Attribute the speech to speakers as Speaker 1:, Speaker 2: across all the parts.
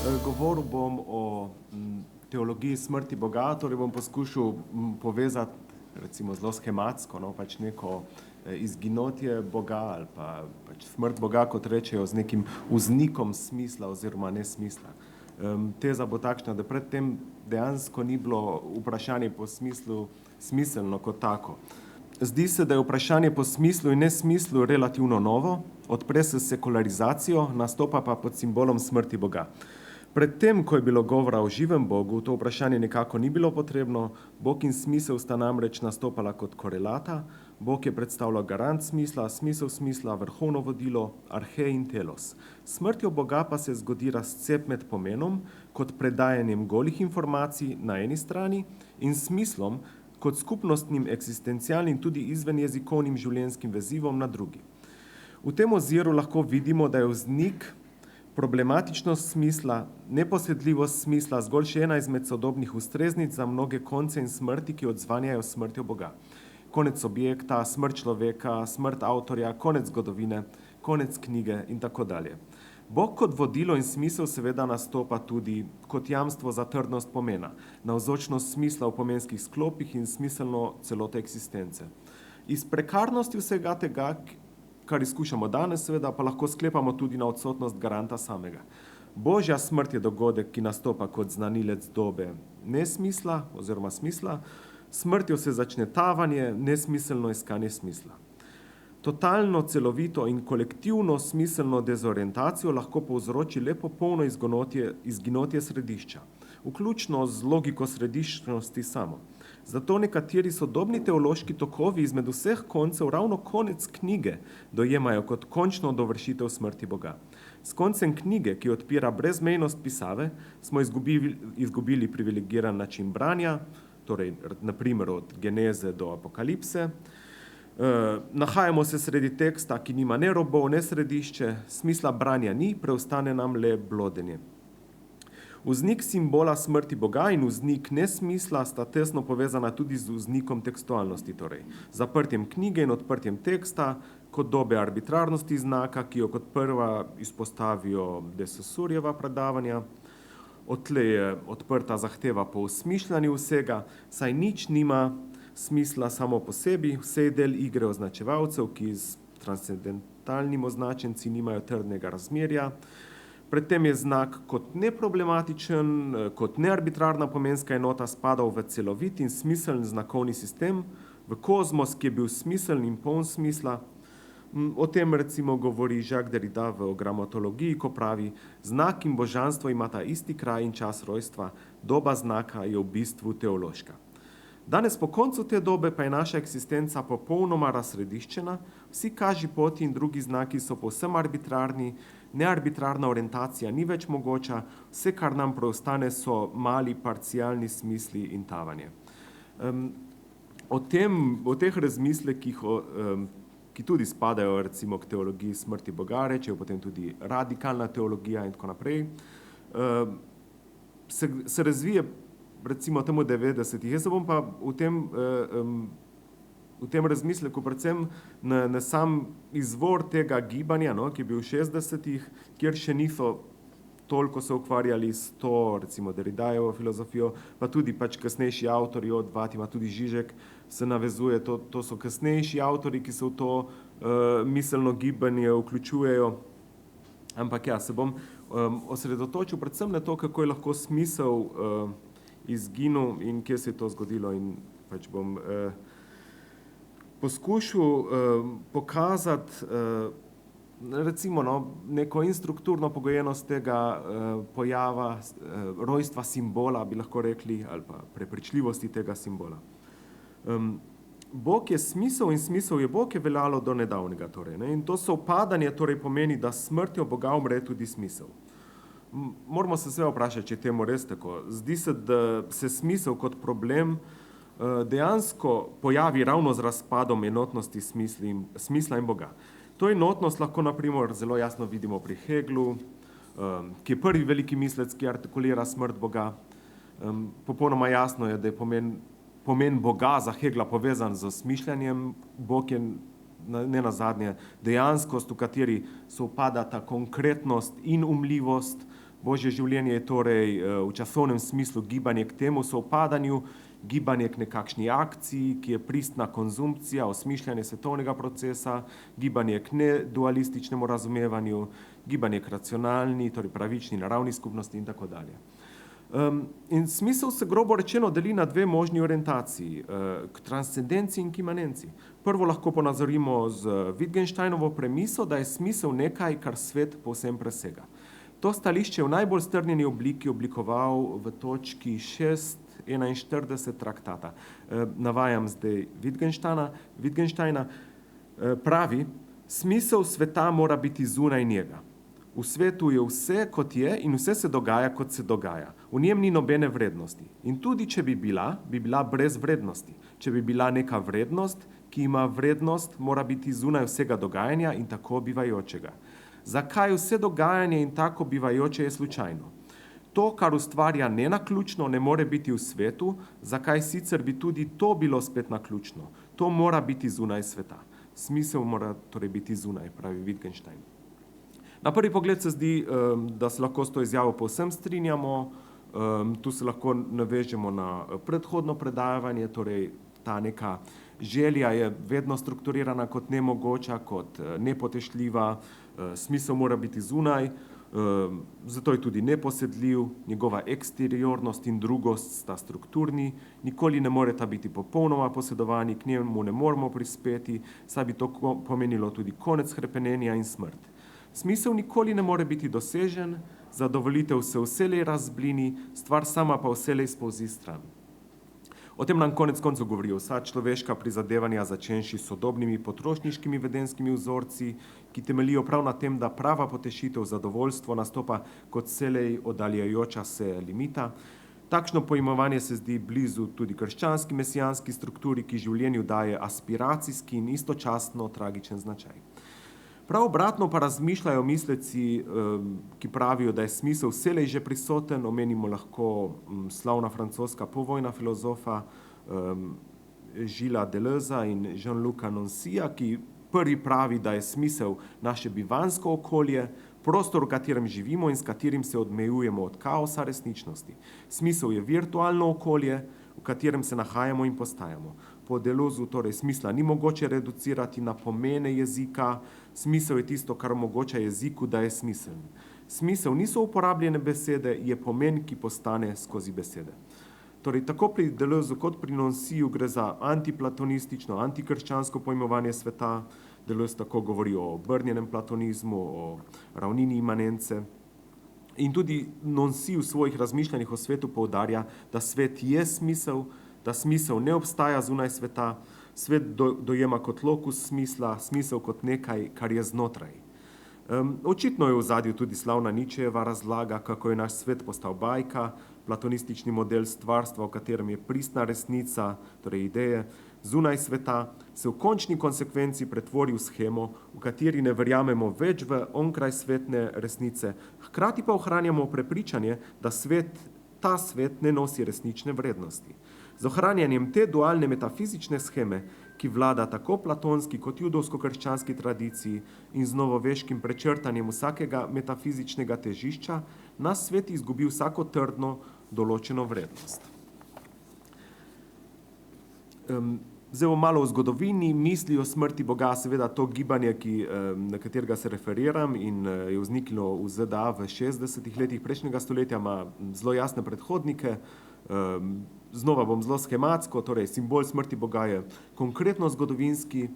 Speaker 1: Govoril bom o teologiji smrti Boga, torej bom poskušal povezati recimo zelo schematsko, pač neko izginotje Boga ali pa pač smrt Boga, kot rečejo, z nekim vznikom smisla oziroma nesmisla. Teza bo takšna, da predtem dejansko ni bilo vprašanje po smislu smiselno kot tako. Zdi se, da je vprašanje po smislu in nesmislu relativno novo, odpre se sekularizacijo, nastopa pa pod simbolom smrti Boga. Predtem, ko je bilo govora o živem Bogu, to vprašanje nekako ni bilo potrebno, Bog in smisel sta namreč nastopala kot korelata, Bog je predstavljal garant smisla, smisel smisla, vrhovno vodilo, arhe in telos. Smrtjo Boga pa se zgodi razcep med pomenom, kot predajanjem golih informacij na eni strani in smislom, kot skupnostnim, eksistencialnim, tudi izvenjezikovnim življenjskim vezivom na drugi. V tem oziru lahko vidimo, da je vznik, problematičnost smisla, neposedljivost smisla zgolj še ena izmed sodobnih ustreznic za mnoge konce in smrti, ki odzvanjajo smrtjo Boga. Konec objekta, smrt človeka, smrt avtorja, konec zgodovine, konec knjige in tako dalje. Bog kot vodilo in smisel seveda nastopa tudi kot jamstvo za trdnost pomena, navzočnost smisla v pomenskih sklopih in smiselno celote eksistence. Iz prekarnosti vsega tega, kar izkušamo danes, seveda, pa lahko sklepamo tudi na odsotnost garanta samega. Božja smrt je dogodek, ki nastopa kot znanilec dobe nesmisla oziroma smisla, smrtjo se začne tavanje, nesmiselno iskanje smisla. Totalno, celovito in kolektivno smiselno dezorientacijo lahko povzroči le popolno izginotje središča, vključno z logiko središčnosti samo. Zato nekateri sodobni teološki tokovi izmed vseh koncev ravno konec knjige dojemajo kot končno dovršitev smrti Boga. S koncem knjige, ki odpira brezmejnost pisave, smo izgubili privilegiran način branja, torej na primer od Geneze do Apokalipse. Nahajamo se sredi teksta, ki nima ne robov, ne središče, smisla branja ni, preostane nam le blodenje. Vznik simbola smrti Boga in vznik nesmisla sta tesno povezana tudi z vznikom tekstualnosti, torej zaprtjem knjige in odprtjem teksta kot dobe arbitrarnosti znaka, ki jo kot prva izpostavijo de Saussurjeva predavanja. Odtlej je odprta zahteva po osmišljanju vsega, saj nič nima smisla samo po sebi, vse je del igre označevalcev, ki z transcendentalnim označenci nimajo trdnega razmerja. Predtem je znak kot neproblematičen, kot nearbitrarna pomenska enota spadal v celovit in smiseln znakovni sistem, v kozmos, ki je bil smiseln in poln smisla. O tem recimo govori Jacques Derrida v Grammatologiji, ko pravi: znak in božanstvo imata isti kraj in čas rojstva, doba znaka je v bistvu teološka. Danes po koncu te dobe pa je naša eksistenca popolnoma razsrediščena, vsi kažipoti in drugi znaki so povsem arbitrarni, nearbitrarna orientacija ni več mogoča, vse, kar nam preostane, so mali parcialni smisli in tavanje. O teh razmislekih, ki tudi spadajo recimo k teologiji smrti Boga, rečejo potem tudi radikalna teologija in tako naprej, se razvije recimo temu 90-ih. Jaz se bom pa v tem razmisleku predvsem na sam izvor tega gibanja, ki je bil v 60-ih, kjer še niso toliko se ukvarjali s to, recimo Derridajevo filozofijo, pa tudi pač kasnejši avtorji od Vatima, tudi Žižek se navezuje, to so kasnejši avtorji, ki se v to miselno gibanje vključujejo. Ampak ja, se bom osredotočil predvsem na to, kako je lahko smisel izginil in kje se je to zgodilo, in pač bom poskušal pokazati recimo neko instrukturno pogojenost tega pojava, rojstva simbola, bi lahko rekli, ali pa prepričljivosti tega simbola. Bog je smisel in smisel je Bog, je veljalo do nedavnega, torej, in to sovpadanje torej pomeni, da s smrtjo Boga umre tudi smisel. Moramo se seveda vprašati, če je temu res tako. Zdi se, da se smisel kot problem dejansko pojavi ravno z razpadom enotnosti smisla in Boga. To enotnost lahko na primer zelo jasno vidimo pri Hegelu, ki je prvi veliki mislec, ki artikulira smrt Boga. Popolnoma jasno je, da je pomen Boga za Hegla povezan z osmišljanjem. Bog je nenazadnje dejanskost, v kateri sovpadata konkretnost in umljivost, Božje življenje je torej v časovnem smislu gibanje k temu sovpadanju, gibanje k nekakšni akciji, ki je pristna konzumpcija, osmišljanje svetovnega procesa, gibanje k nedualističnemu razumevanju, gibanje k racionalni, torej pravični, naravni skupnosti in tako dalje. In smisel se grobo rečeno deli na dve možni orientaciji, k transcendenci in k imanenci. Prvo lahko ponazorimo z Wittgensteinovo premiso, da je smisel nekaj, kar svet povsem presega. To stališče je v najbolj strnjeni obliki oblikoval v točki 6.41 traktata. Navajam zdaj Wittgensteina, pravi, smisel sveta mora biti zunaj njega. V svetu je vse, kot je, in vse se dogaja, kot se dogaja. V njem ni nobene vrednosti. In tudi, če bi bila brez vrednosti. Če bi bila neka vrednost, ki ima vrednost, mora biti zunaj vsega dogajanja in tako bivajočega. Zakaj vse dogajanje in tako bivajoče je slučajno? To, kar ustvarja nenaključno, ne more biti v svetu, zakaj sicer bi tudi to bilo spet naključno? To mora biti zunaj sveta. Smisel mora torej biti zunaj, pravi Wittgenstein. Na prvi pogled se zdi, da se lahko s to izjavo povsem strinjamo, tu se lahko navežemo na predhodno predavanje, torej ta neka želja je vedno strukturirana kot nemogoča, kot nepotešljiva, smisel mora biti zunaj, zato je tudi neposedljiv, njegova eksteriornost in drugost sta strukturni, nikoli ne moreta biti popolnoma posedovani, k njemu ne moremo prispeti, saj bi to pomenilo tudi konec hrepenenja in smrt. Smisel nikoli ne more biti dosežen, zadovoljitev se vselej razblini, stvar sama pa vselej spolzi stran. O tem nam konec koncev govorijo vsa človeška prizadevanja, začenši s sodobnimi potrošniškimi vedenjskimi vzorci, ki temeljijo prav na tem, da prava potešitev, zadovoljstvo nastopa kot vselej oddaljajoča se limita. Takšno pojmovanje se zdi blizu tudi krščanski mesijanski strukturi, ki življenju daje aspiracijski in istočasno tragičen značaj. Prav obratno pa razmišljajo misleci, ki pravijo, da je smisel vselej že prisoten, omenimo lahko slavna francoska povojna filozofa Gilles Deleuza in Jean-Luca Nancyja, ki prvi pravi, da je smisel naše bivanjsko okolje, prostor, v katerem živimo in s katerim se odmejujemo od kaosa resničnosti. Smisel je virtualno okolje, v katerem se nahajamo in postajamo. Po Deleuzu torej smisla ni mogoče reducirati na pomene jezika, smisel je tisto, kar omogoča jeziku, da je smiseln. Smisel niso uporabljene besede, je pomen, ki postane skozi besede. Torej, tako pri Deleuzu kot pri Nancyju gre za antiplatonistično, antikrščansko pojmovanje sveta. Deleuze tako govori o obrnjenem platonizmu, o ravnini imanence. In tudi Nancy v svojih razmišljanjih o svetu poudarja, da svet je smisel, da smisel ne obstaja zunaj sveta, svet dojema kot lokus smisla, smisel kot nekaj, kar je znotraj. Očitno je v ozadju tudi slavna Nietzschejeva razlaga, kako je naš svet postal bajka, platonistični model stvarstva, v katerem je pristna resnica, torej ideje, zunaj sveta, se v končni konsekvenci pretvori v shemo, v kateri ne verjamemo več v onkraj svetne resnice, hkrati pa ohranjamo prepričanje, da ta svet ne nosi resnične vrednosti. Z ohranjanjem te dualne metafizične sheme, ki vlada tako platonski kot judovsko-krščanski tradiciji in z novoveškim prečrtanjem vsakega metafizičnega težišča, naš svet izgubi vsako trdno določeno vrednost. Zdaj malo o zgodovini, misli o smrti Boga, seveda to gibanje, na katerega se referiram in je vzniknilo v ZDA v 60. letih prejšnjega stoletja, ima zelo jasne predhodnike. Znova bom zelo schematsko, torej simbol smrti Boga je konkretno zgodovinski,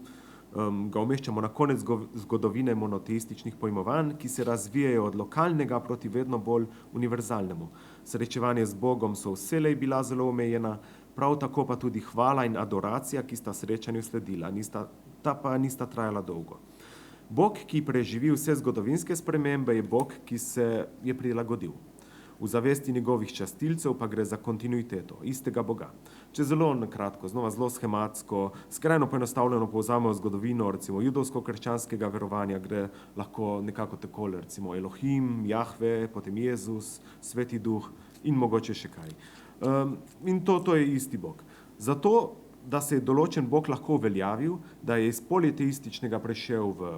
Speaker 1: ga umeščamo na konec zgodovine monoteističnih pojmovanj, ki se razvijajo od lokalnega proti vedno bolj univerzalnemu. Srečevanje z Bogom so vselej bila zelo omejena, prav tako pa tudi hvala in adoracija, ki sta srečanju sledila, ta pa nista trajala dolgo. Bog, ki preživi vse zgodovinske spremembe, je Bog, ki se je prilagodil. V zavesti njegovih častilcev pa gre za kontinuiteto istega Boga. Če zelo nakratko, znova zelo schematsko, skrajno poenostavljeno povzamemo zgodovino, recimo judovsko-krščanskega verovanja, gre lahko nekako takole, recimo Elohim, Jahve, potem Jezus, Sveti Duh in mogoče še kaj. In to je isti Bog. Zato, da se je določen Bog lahko uveljavil, da je iz politeističnega prešel v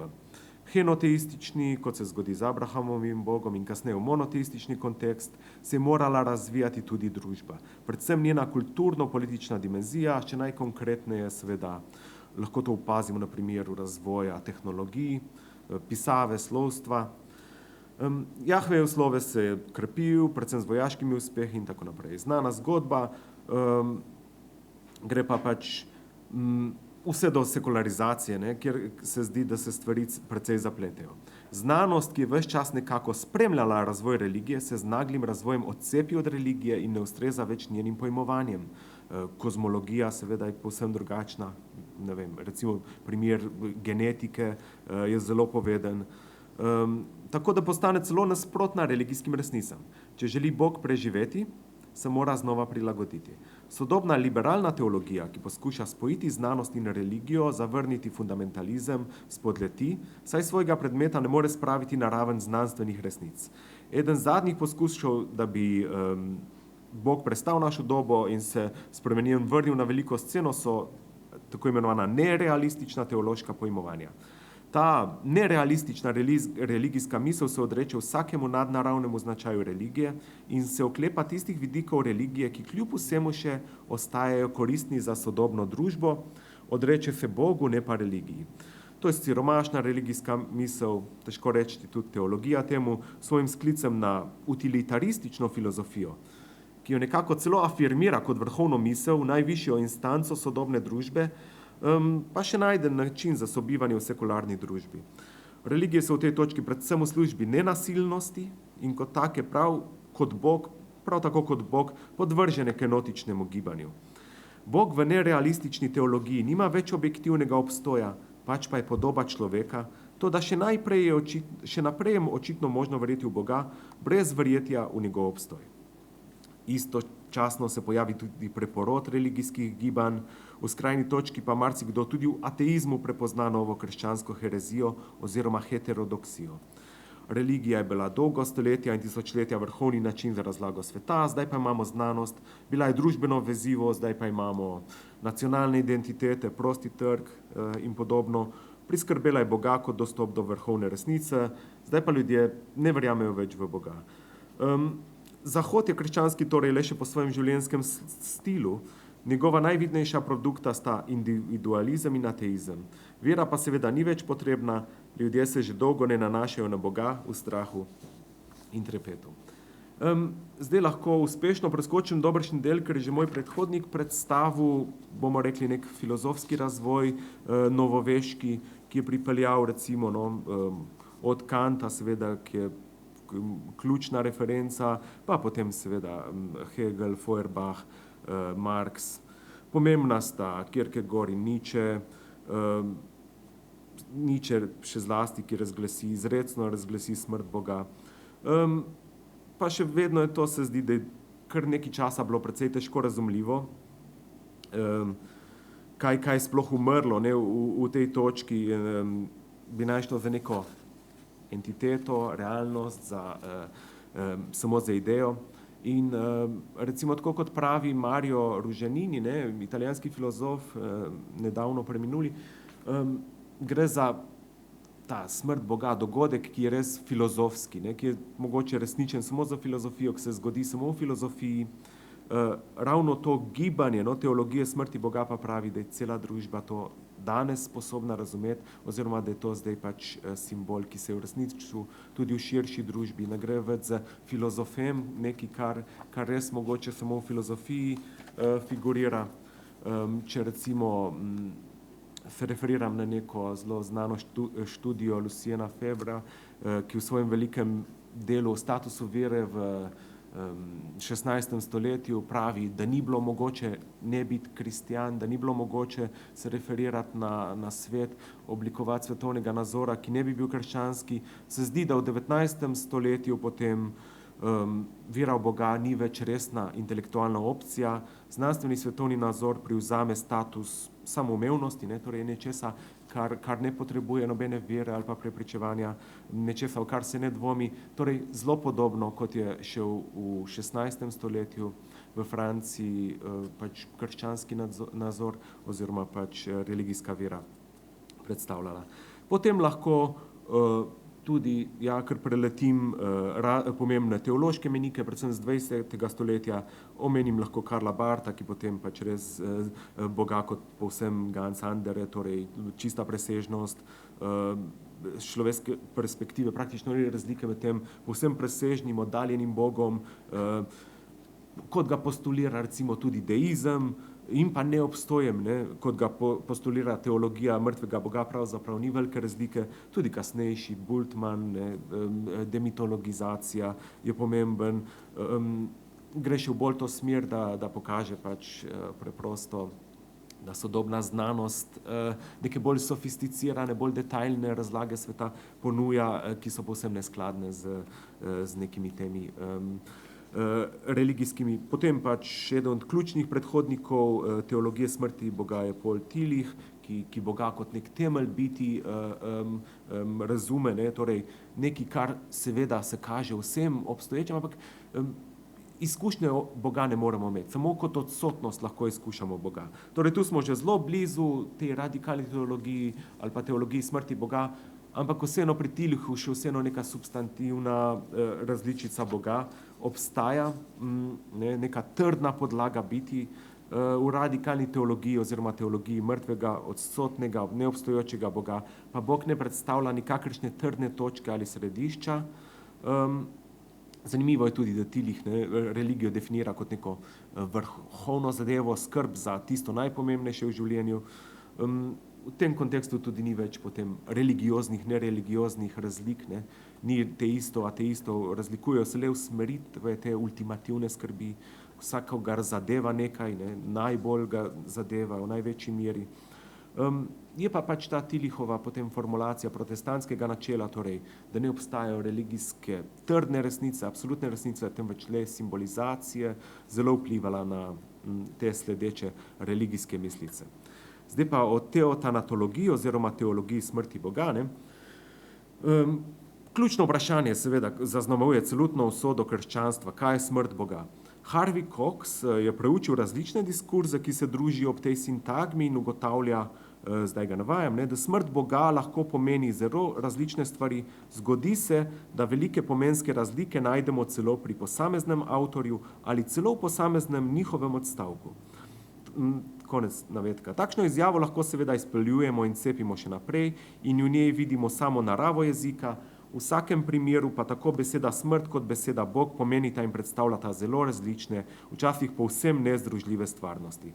Speaker 1: henoteistični, kot se zgodi z Abrahamovim bogom in kasneje v monoteistični kontekst, se je morala razvijati tudi družba. Predvsem njena kulturno-politična dimenzija, če najkonkretneje seveda lahko to opazimo na primeru razvoja tehnologij, pisave, slovstva. Jahvejev sloves se je krepil, predvsem z vojaškimi uspehi in tako naprej. Znana zgodba, gre pa pač vse do sekularizacije, ne, kjer se zdi, da se stvari precej zapletejo. Znanost, ki je ves čas nekako spremljala razvoj religije, se z naglim razvojem odcepi od religije in ne ustreza več njenim pojmovanjem. Kozmologija seveda je povsem drugačna, ne vem, recimo primer genetike je zelo poveden. Tako da postane celo nasprotna religijskim resnicam. Če želi Bog preživeti, se mora znova prilagoditi. Sodobna liberalna teologija, ki poskuša spojiti znanost in religijo, zavrniti fundamentalizem, spodleti, saj svojega predmeta ne more spraviti na raven znanstvenih resnic. Eden zadnjih poskusov, da bi Bog prestal našo dobo in se spremenil in vrnil na veliko sceno, so tako imenovana nerealistična teološka pojmovanja. Ta nerealistična religijska misel se odreče vsakemu nadnaravnemu značaju religije in se oklepa tistih vidikov religije, ki kljub vsemu še ostajajo koristni za sodobno družbo, odreče se Bogu, ne pa religiji. To je siromašna religijska misel, težko reči tudi teologija temu, svojim sklicem na utilitaristično filozofijo, ki jo nekako celo afirmira kot vrhovno misel, najvišjo instanco sodobne družbe, pa še najde način za sobivanje v sekularni družbi. Religije so v tej točki predvsem v službi nenasilnosti in kot take prav tako kot Bog podvržene kenotičnemu gibanju. Bog v nerealistični teologiji nima več objektivnega obstoja, pač pa je podoba človeka, to da še naprej je očitno možno verjeti v Boga, brez verjetja v njegov obstoj. Istočasno se pojavi tudi preporod religijskih gibanj, v skrajni točki pa marsikdo tudi v ateizmu prepozna novo krščansko herezijo oziroma heterodoksijo. Religija je bila dolgo stoletja in tisočletja vrhovni način za razlago sveta, zdaj pa imamo znanost, bila je družbeno vezivo, zdaj pa imamo nacionalne identitete, prosti trg in podobno. Priskrbela je Boga kot dostop do vrhovne resnice, zdaj pa ljudje ne verjamejo več v Boga. Zahod je krščanski torej le še po svojem življenjskem stilu, njegova najvidnejša produkta sta individualizem in ateizem. Vera pa seveda ni več potrebna, ljudje se že dolgo ne nanašajo na Boga v strahu in trepetu. Zdaj lahko uspešno preskočim dobršen del, ker je že moj predhodnik predstavil, bomo rekli, nek filozofski razvoj, novoveški, ki je pripeljal recimo od Kanta, seveda, ki je ključna referenca, pa potem seveda Hegel, Feuerbach, Marx. Pomembna sta Kierkegaard in Nietzsche. Nietzsche še zlasti, ki izrecno razglasi smrt Boga. Pa še vedno je to, se zdi, da je kar nekaj časa bilo precej težko razumljivo, kaj je sploh umrlo, ne, v tej točki, bi naj šlo za neko entiteto, realnost, samo za idejo. In recimo tako kot pravi Mario Ružanini, italijanski filozof, nedavno preminuli, gre za ta smrt Boga, dogodek, ki je res filozofski, ki je mogoče resničen samo za filozofijo, ki se zgodi samo v filozofiji. Ravno to gibanje teologije smrti Boga pa pravi, da je cela družba to danes sposobna razumeti, oziroma da je to zdaj pač simbol, ki se je uresničil tudi v širši družbi. Ne gre več za filozofem, nekaj, kar res mogoče samo v filozofiji figurira. Če recimo se referiram na neko zelo znano študijo Luciana Febra, ki v svojem velikem delu o statusu vere v 16. stoletju pravi, da ni bilo mogoče ne biti kristjan, da ni bilo mogoče se referirati na svet, oblikovati svetovnega nazora, ki ne bi bil krščanski. Se zdi, da v 19. stoletju potem vera v Boga ni več resna intelektualna opcija, znanstveni svetovni nazor privzame status samoumevnosti, torej nečesa, kar ne potrebuje nobene vere ali pa prepričevanja, nečesa, v kar se ne dvomi, torej zelo podobno, kot je še v 16. stoletju v Franciji pač krščanski nazor oziroma pač religijska vera predstavljala. Potem lahko tudi, ker preletim pomembne teološke menike, predvsem z 20. stoletja, omenim lahko Karla Bartha, ki potem pač res Boga kot povsem ganz andere, torej čista presežnost, človeške perspektive, praktično ni razlike med tem povsem presežnim, oddaljenim Bogom, kot ga postulira recimo tudi deizem, in pa neobstojem, kot ga postulira teologija mrtvega Boga, pravzaprav ni velike razlike, tudi kasnejši Bultmann, demitologizacija je pomemben, gre še v bolj to smer, da pokaže pač preprosto, da sodobna znanost neke bolj sofisticirane, bolj detaljne razlage sveta ponuja, ki so povsem neskladne z nekimi temi religijskimi. Potem pač eden od ključnih predhodnikov teologije smrti Boga je Paul Tillich, ki Boga kot nek temelj biti razume, torej nekaj, kar seveda se kaže vsem obstoječem, ampak izkušnje Boga ne moremo imeti, samo kot odsotnost lahko izkušamo Boga. Torej tu smo že zelo blizu tej radikalni teologiji ali pa teologiji smrti Boga, ampak vseeno pri Tillichu še vseeno neka substantivna različica Boga obstaja, neka trdna podlaga biti. V radikalni teologiji oziroma teologiji mrtvega, odsotnega, neobstojočega Boga pa Bog ne predstavlja nikakršne trdne točke ali središča. Zanimivo je tudi, da Tillich religijo definira kot neko vrhovno zadevo, skrb za tisto najpomembnejše v življenju. V tem kontekstu tudi ni več potem religioznih, nereligioznih razlik, ni teistov, ateistov, razlikujejo se le usmeritve te ultimativne skrbi, vsakogar zadeva nekaj, najbolj ga zadeva v največji meri. Je pa pač ta Tillichova potem formulacija protestantskega načela, torej, da ne obstajajo religijske trdne resnice, absolutne resnice, temveč le simbolizacije, zelo vplivala na te sledeče religijske mislice. Zdaj pa o teotanatologiji oziroma teologiji smrti Boga. Ključno vprašanje seveda zaznamuje celotno usodo krščanstva, kaj je smrt Boga. Harvey Cox je preučil različne diskurze, ki se družijo ob tej sintagmi in ugotavlja, zdaj ga navajam, da smrt Boga lahko pomeni zelo različne stvari. Zgodi se, da velike pomenske razlike najdemo celo pri posameznem avtorju ali celo v posameznem njihovem odstavku. Konec navedka. Takšno izjavo lahko seveda izpeljujemo in cepimo še naprej in v njej vidimo samo naravo jezika, v vsakem primeru pa tako beseda smrt kot beseda Bog pomenita in predstavljata zelo različne, včasih povsem nezdružljive stvarnosti.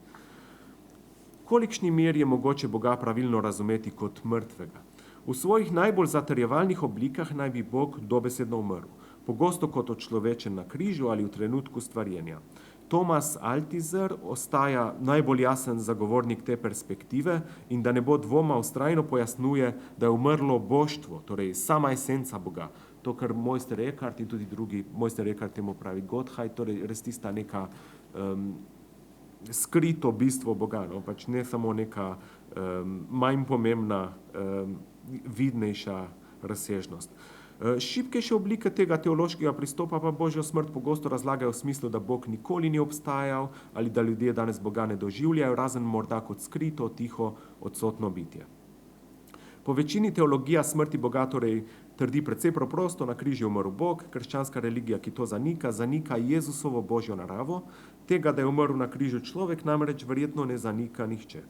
Speaker 1: V kolikšni meri je mogoče Boga pravilno razumeti kot mrtvega? V svojih najbolj zatrjevalnih oblikah naj bi Bog dobesedno umrl, pogosto kot očlovečen na križu ali v trenutku stvarjenja. Thomas Altizer ostaja najbolj jasen zagovornik te perspektive in da ne bo dvoma vztrajno pojasnjuje, da je umrlo boštvo, torej sama esenca Boga. To, kar mojster Eckhart in tudi drugi, mojster Eckhart temu pravi Gottheit, torej res tista neka skrito bistvo Boga, pač ne samo neka manj pomembna, vidnejša razsežnost. Šibkejše oblike tega teološkega pristopa pa Božjo smrt pogosto razlagajo v smislu, da Bog nikoli ni obstajal ali da ljudje danes Boga ne doživljajo, razen morda kot skrito, tiho, odsotno bitje. Po večini teologija smrti Boga torej trdi precej preprosto, na križu je umrl Bog, krščanska religija, ki to zanika Jezusovo Božjo naravo, tega, da je umrl na križu človek, namreč verjetno ne zanika nihče.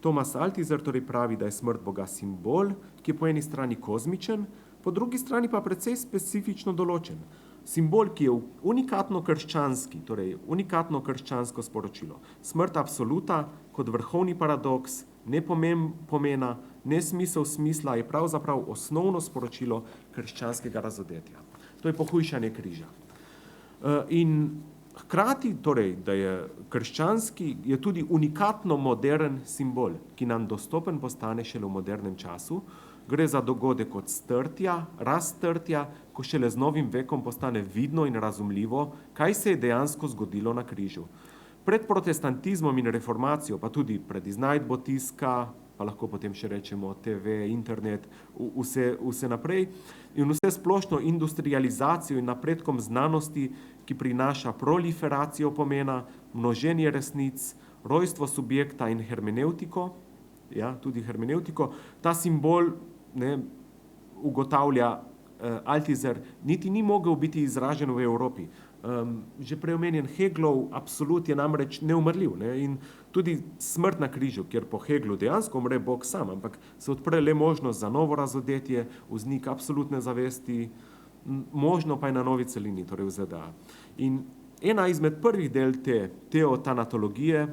Speaker 1: Thomas Altizer torej pravi, da je smrt Boga simbol, ki je po eni strani kozmičen, po drugi strani pa precej specifično določen. Simbol, ki je unikatno krščanski, torej unikatno krščansko sporočilo. Smrt absoluta kot vrhovni paradoks, ne pomena, ne smisel smisla, je pravzaprav osnovno sporočilo krščanskega razodetja. To je pohujšanje križa. In hkrati, torej, da je krščanski, je tudi unikatno modern simbol, ki nam dostopen postane šele v modernem času. Gre za dogodek od strtja, razstrtja, ko šele z novim vekom postane vidno in razumljivo, kaj se je dejansko zgodilo na križu. Pred protestantizmom in reformacijo, pa tudi pred iznajdbo tiska, pa lahko potem še rečemo TV, internet, vse naprej, in vse splošno industrializacijo in napredkom znanosti, ki prinaša proliferacijo pomena, množenje resnic, rojstvo subjekta in hermeneutiko, tudi hermeneutiko, ta simbol ugotavlja Altizer, niti ni mogel biti izražen v Evropi. Že preomenjen Heglov absolut je namreč neumrljiv, ne? In tudi smrt na križu, kjer po Heglu dejansko umre Bog sam, ampak se odpre le možnost za novo razodetje, vznik absolutne zavesti, možno pa je na novi celini, torej v ZDA. In ena izmed prvih del te teotanatologije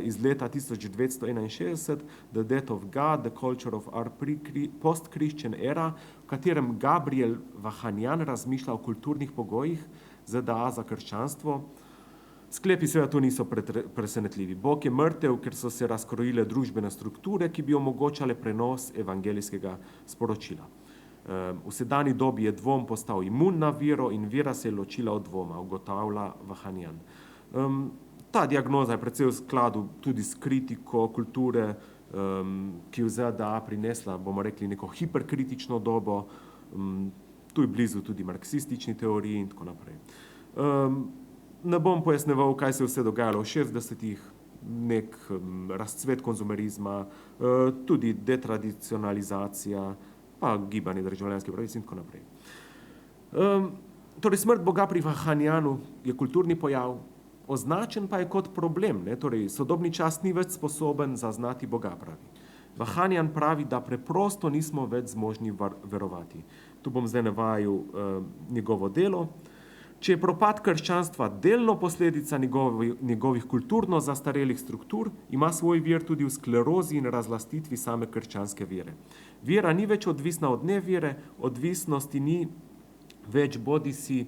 Speaker 1: iz leta 1961, The Death of God, The Culture of Our Post-Christian Era, v katerem Gabriel Vahanjan razmišlja o kulturnih pogojih ZDA za krščanstvo. Sklepi seveda tu niso presenetljivi. Bog je mrtev, ker so se razkrojile družbene strukture, ki bi omogočale prenos evangelijskega sporočila. V sedanji dobi je dvom postal imun na vero in vera se je ločila od dvoma, ugotavlja Vahanjan. Ta diagnoza je precej v skladu tudi s kritiko kulture, ki v ZDA prinesla, bomo rekli, neko hiperkritično dobo, tu je blizu tudi marksistični teoriji in tako naprej. Ne bom pojasneval, kaj se je vse dogajalo v 60-ih, nek razcvet konzumerizma, tudi detradicionalizacija, pa gibanje državljanskih pravic in tako naprej. Torej, smrt Boga pri Vahanjanu je kulturni pojav, označen pa je kot problem, ne? Torej, sodobni čas ni več sposoben zaznati Boga, pravi. Vahanjan pravi, da preprosto nismo več zmožni verovati. Tu bom zdaj navajal njegovo delo. Če je propad krščanstva delno posledica njegovih kulturno zastarelih struktur, ima svoj vir tudi v sklerozi in razlastitvi same krščanske vere. Vera ni več odvisna od nevere, odvisnosti ni več bodisi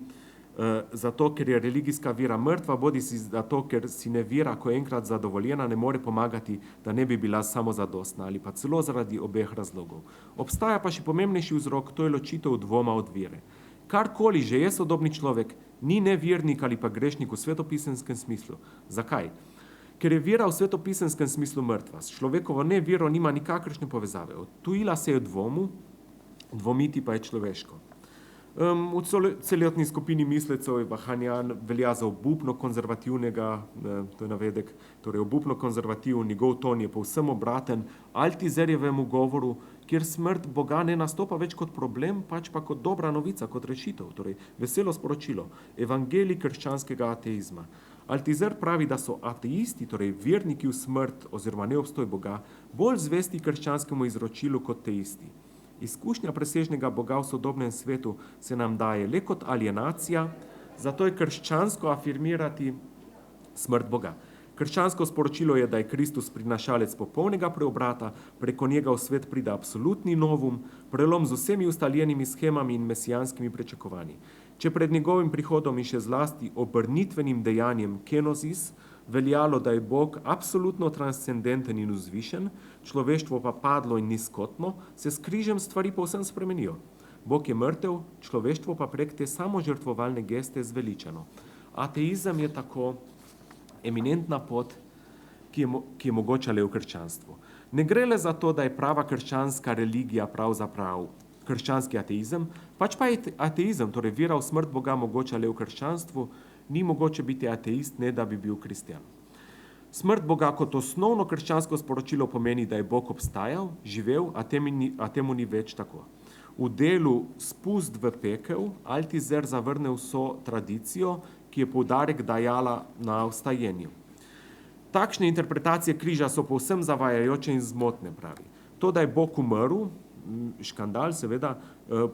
Speaker 1: zato, ker je religijska vera mrtva, bodisi zato, ker si nevera, ko je enkrat zadovoljena, ne more pomagati, da ne bi bila samozadostna ali pa celo zaradi obeh razlogov. Obstaja pa še pomembnejši vzrok, to je ločitev dvoma od vere. Karkoli že je sodobni človek, ni nevernik ali pa grešnik v svetopisenskem smislu. Zakaj? Ker je vera v svetopisenskem smislu mrtva. S človekovo nevero nima nikakršne povezave. Odtujila se je dvomu, dvomiti pa je človeško. V celotni skupini mislecev je Vahanjan velja za obupno konzervativnega, to je navedek, torej obupno konzervativen, njegov ton je povsem obraten Altizerjevemu govoru, kjer smrt Boga ne nastopa več kot problem, pač pa kot dobra novica, kot rešitev, torej veselo sporočilo, evangelij krščanskega ateizma. Altizer pravi, da so ateisti, torej verniki v smrt oziroma neobstoj Boga, bolj zvesti krščanskemu izročilu kot teisti. Izkušnja presežnega Boga v sodobnem svetu se nam daje le kot alienacija, zato je krščansko afirmirati smrt Boga. Krščansko sporočilo je, da je Kristus prinašalec popolnega preobrata, preko njega v svet pride absolutni novum, prelom z vsemi ustaljenimi shemami in mesijanskimi pričakovanji. Če pred njegovim prihodom in še zlasti obrnitvenim dejanjem kenozis veljalo, da je Bog absolutno transcendenten in vzvišen, človeštvo pa padlo in nizkotno, se s križem stvari povsem spremenijo. Bog je mrtev, človeštvo pa prek te samožrtvovalne geste zveličano. Ateizem je tako eminentna pot, ki je mogoča le v krščanstvu. Ne gre le za to, da je prava krščanska religija pravzaprav krščanski ateizem, pač pa je ateizem, torej vera v smrt Boga mogoča le v krščanstvu, ni mogoče biti ateist, ne da bi bil kristjan. Smrt Boga kot osnovno krščansko sporočilo pomeni, da je Bog obstajal, živel, a temu ni več tako. V delu Spust v pekel Altizer zavrne vso tradicijo, ki je poudarek dajala na vstajenju. Takšne interpretacije križa so povsem zavajajoče in zmotne, pravi. To, da je Bog umrl, škandal seveda,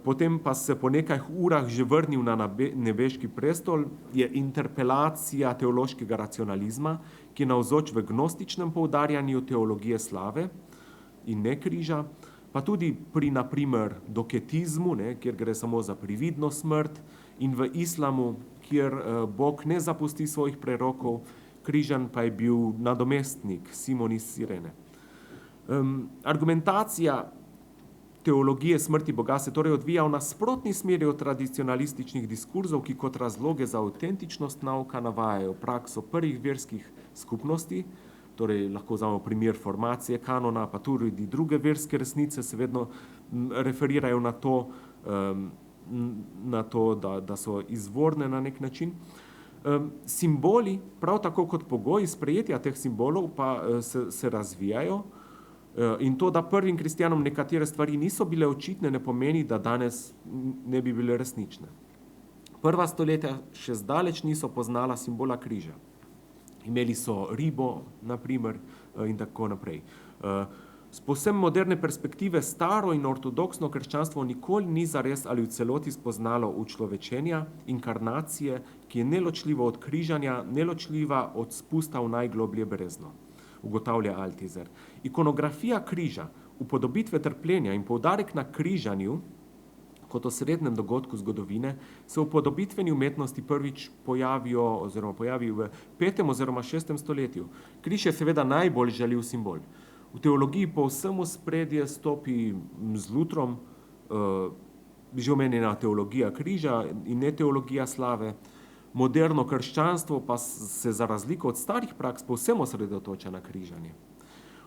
Speaker 1: potem pa se po nekaj urah že vrnil na nebeški prestol, je interpelacija teološkega racionalizma, ki je navzoč v gnostičnem poudarjanju teologije slave in ne križa, pa tudi pri, na primer, doketizmu, kjer gre samo za prividno smrt, in v islamu, kjer Bog ne zapusti svojih prerokov, križan pa je bil nadomestnik Simon iz Sirene. Argumentacija teologije smrti Boga se torej odvija v nasprotni smeri od tradicionalističnih diskurzov, ki kot razloge za avtentičnost nauka navajajo prakso prvih verskih skupnosti, torej lahko vzamemo primer formacije kanona, pa tudi druge verske resnice se vedno referirajo na to, da so izvorne na nek način. Simboli, prav tako kot pogoji sprejetja teh simbolov, pa se razvijajo In to, da prvim kristjanom nekatere stvari niso bile očitne, ne pomeni, da danes ne bi bile resnične. Prva stoletja še zdaleč niso poznala simbola križa. Imeli so ribo, na primer, in tako naprej. Z povsem moderne perspektive staro in ortodoksno krščanstvo nikoli ni zares ali v celoti spoznalo učlovečenja, inkarnacije, ki je neločljivo od križanja, neločljiva od spusta v najgloblje brezno, ugotavlja Altizer. Ikonografija križa, upodobitve trpljenja in poudarek na križanju kot osrednjem dogodku zgodovine se v upodobitveni umetnosti prvič pojavi v 5. oziroma 6. stoletju. Križ je seveda najbolj žaljiv simbol. V teologiji povsem v ospredje stopi z Lutrom, že omenjena teologija križa in ne teologija slave. Moderno krščanstvo pa se za razliko od starih praks povsem osredotoča na križanje.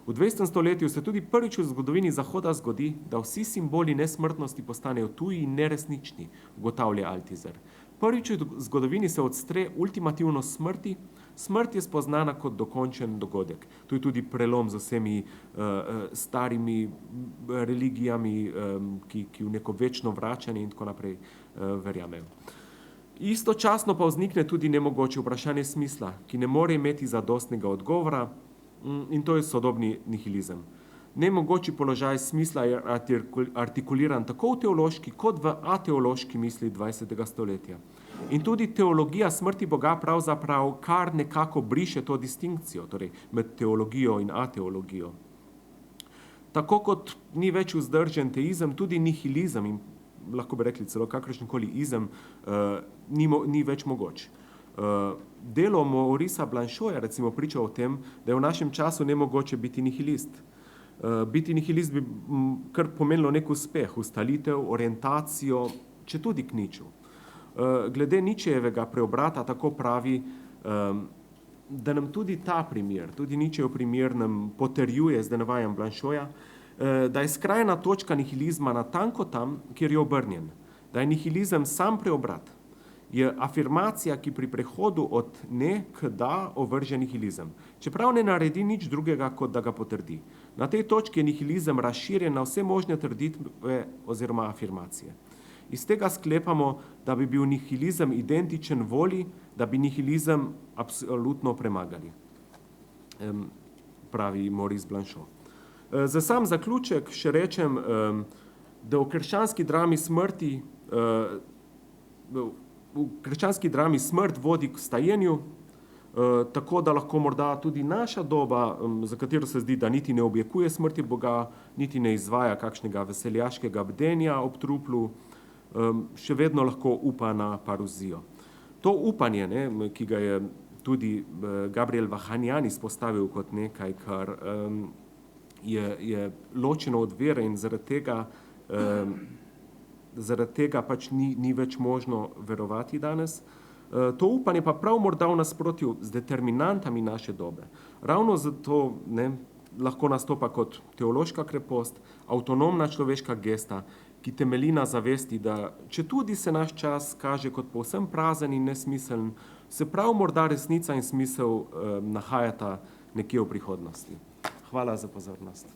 Speaker 1: V 20. stoletju se tudi prvič v zgodovini Zahoda zgodi, da vsi simboli nesmrtnosti postanejo tuji in neresnični, ugotavlja Altizer. Prvič v zgodovini se odstre ultimativno smrti, smrt je spoznana kot dokončen dogodek. To je tudi prelom z vsemi starimi religijami, ki v neko večno vračanje in tako naprej verjamejo. Istočasno pa vznikne tudi nemogoče vprašanje smisla, ki ne more imeti zadostnega odgovora, in to je sodobni nihilizem. Nemogoči položaj smisla je artikuliran tako v teološki kot v ateološki misli 20. stoletja. In tudi teologija smrti Boga pravzaprav kar nekako briše to distinkcijo, torej med teologijo in ateologijo. Tako kot ni več vzdržen teizem, tudi nihilizem in lahko bi rekli celo kakršenkoli izem ni več mogoč. Delo Maurice'a Blanchoja recimo priča o tem, da je v našem času nemogoče biti nihilist. Biti nihilist bi kar pomenilo nek uspeh, ustalitev, orientacijo, če tudi k niču. Glede Nietzschejevega preobrata tako pravi, da nam tudi ta primer, tudi Nietzschejev primer nam potrjuje, zdaj navajam Blanchoja, da je skrajna točka nihilizma natanko tam, kjer je obrnjen. Da je nihilizem sam preobrat. Je afirmacija, ki pri prehodu od ne k da ovrže nihilizem. Čeprav ne naredi nič drugega, kot da ga potrdi. Na tej točki je nihilizem razširjen na vse možne trditve oziroma afirmacije. Iz tega sklepamo, da bi bil nihilizem identičen volji, da bi nihilizem absolutno premagali, pravi Maurice Blanchot. Za sam zaključek še rečem, da v krščanski drami smrt vodi k vstajenju, tako da lahko morda tudi naša doba, za katero se zdi, da niti ne objekuje smrti Boga, niti ne izvaja kakšnega veseljaškega bdenja ob truplu, še vedno lahko upa na paruzijo. To upanje, ki ga je tudi Gabriel Vahagnan izpostavil kot nekaj, kar je ločeno od vere in zaradi tega pač ni več možno verovati danes. To upanje pa prav morda v nasprotju z determinantami naše dobe. Ravno zato lahko nastopa kot teološka krepost, avtonomna človeška gesta, ki temelji na zavesti, da četudi se naš čas kaže kot povsem prazen in nesmiseln, se prav morda resnica in smisel nahajata nekje v prihodnosti. Hvala za pozornost.